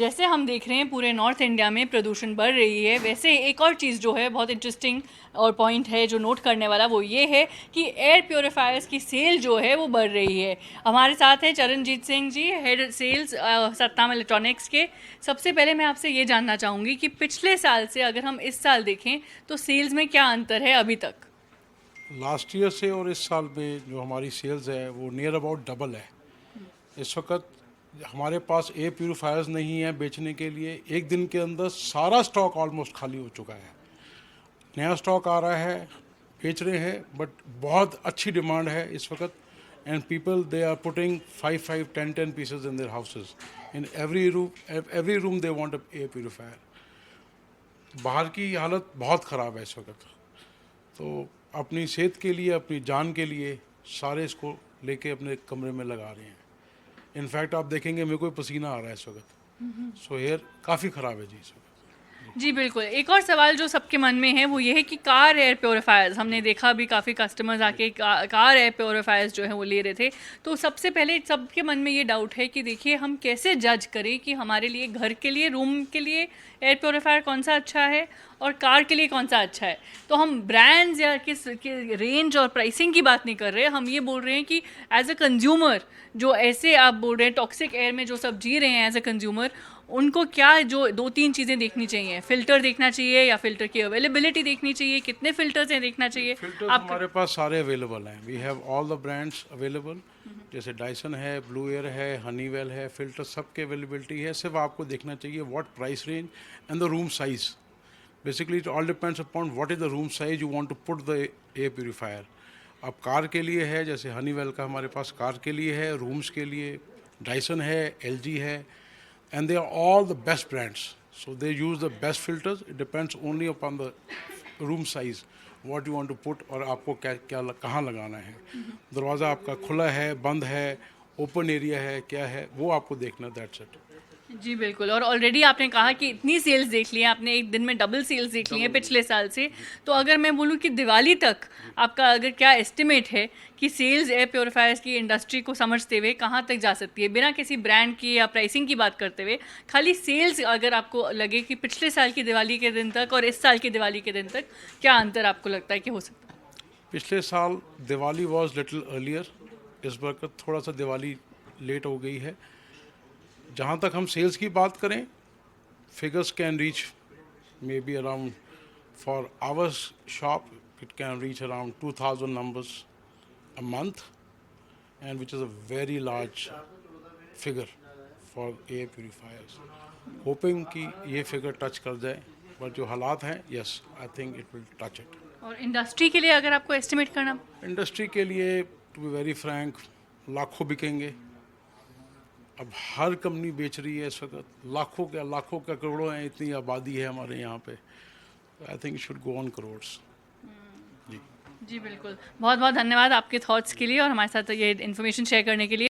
जैसे हम देख रहे हैं पूरे नॉर्थ इंडिया में प्रदूषण बढ़ रही है, वैसे एक और चीज़ जो है बहुत इंटरेस्टिंग और पॉइंट है जो नोट करने वाला, वो ये है कि एयर प्योरीफायर्स की सेल जो है वो बढ़ रही है। हमारे साथ हैं Charanjit Singh ji, head sales सत्ताम electronics के। सबसे पहले मैं आपसे ये जानना चाहूँगी कि पिछले साल से अगर हम इस साल देखें तो सेल्स में क्या अंतर है अभी तक? लास्ट ईयर से और इस साल में जो हमारी सेल्स है वो नियर अबाउट डबल है। इस वक्त हमारे पास एयर प्यूरीफायर्स नहीं है बेचने के लिए। एक दिन के अंदर सारा स्टॉक ऑलमोस्ट खाली हो चुका है। नया स्टॉक आ रहा है, बेच रहे हैं, बट बहुत अच्छी डिमांड है इस वक्त। And people they are putting 5 5 10 10 pieces in their houses. In every room they want a air purifier. बाहर की हालत बहुत ख़राब है इस वक्त। तो अपनी सेहत के लिए, अपनी जान के लिए सारे इसको लेके अपने कमरे में लगा रहे हैं। इनफैक्ट आप देखेंगे मेरे को पसीना आ रहा है इस वक्त। सो हेयर काफ़ी ख़राब है जी इस वक्त। जी बिल्कुल। एक और सवाल जो सबके मन में है वो ये है कि कार एयर प्योरीफायर्स, हमने देखा भी काफ़ी कस्टमर्स आके कार एयर प्योरीफायर्स जो है वो ले रहे थे। तो सबसे पहले सबके मन में ये डाउट है कि देखिए हम कैसे जज करें कि हमारे लिए घर के लिए, रूम के लिए एयर प्योरीफायर कौन सा अच्छा है और कार के लिए कौन सा अच्छा है। तो हम ब्रांड्स या किस के रेंज और प्राइसिंग की बात नहीं कर रहे, हम ये बोल रहे हैं कि एज अ कंज्यूमर, जो ऐसे आप बोल रहे हैं टॉक्सिक एयर में जो सब जी रहे हैं एज अ कंज्यूमर, उनको क्या जो दो तीन चीज़ें देखनी चाहिए? फ़िल्टर देखना चाहिए या फ़िल्टर की अवेलेबिलिटी देखनी चाहिए, कितने फ़िल्टर्स हैं देखना चाहिए? फिल्टर्स आपका हमारे पास सारे अवेलेबल हैं। We have all the brands available. जैसे डायसन है, ब्लू एयर है, हनीवेल है, फिल्टर सबके अवेलेबिलिटी है। सिर्फ आपको देखना चाहिए what price range and the room size. Basically it all depends upon what is the room size you want to put the air purifier. अब कार के लिए है, जैसे हनीवेल का हमारे पास कार के लिए है, रूम्स के लिए डायसन है, एलजी है, and they are all the best brands. So they use the best filters. It depends only upon the room size, what you want to put और आपको क्या क्या कहाँ लगाना है। दरवाज़ा आपका खुला है, बंद है, ओपन एरिया है, क्या है वो आपको देखना। That's it. जी बिल्कुल। और ऑलरेडी आपने कहा कि इतनी सेल्स देख ली हैं आपने, एक दिन में डबल सेल्स देख ली हैं पिछले साल से। तो अगर मैं बोलूँ कि दिवाली तक आपका अगर क्या एस्टिमेट है कि सेल्स एयर प्योरीफायर्स की इंडस्ट्री को समझते हुए कहाँ तक जा सकती है, बिना किसी ब्रांड की या प्राइसिंग की बात करते हुए, खाली सेल्स अगर आपको लगे कि पिछले साल की दिवाली के दिन तक और इस साल की दिवाली के दिन तक क्या अंतर आपको लगता है कि हो सकता है? पिछले साल दिवाली वॉज लिटिल अर्लियर। इस बार का थोड़ा सा दिवाली लेट हो गई है। जहाँ तक हम सेल्स की बात करें, figures can reach maybe around, for our shop it can reach around 2000 numbers a month, and which is a very large figure for air purifiers. Hoping कि ये figure touch कर जाए, but जो हालात हैं, yes, I think it will touch it. और industry के लिए अगर आपको एस्टिमेट करना? इंडस्ट्री के लिए टू बी वेरी फ्रैंक लाखों बिकेंगे। अब हर कंपनी बेच रही है इस वक्त, लाखों क्या करोड़ों हैं, इतनी आबादी है हमारे यहाँ पे। I think it should go on crores. जी। जी बिल्कुल। बहुत बहुत धन्यवाद आपके थॉट्स के लिए और हमारे साथ ये इन्फॉर्मेशन शेयर करने के लिए।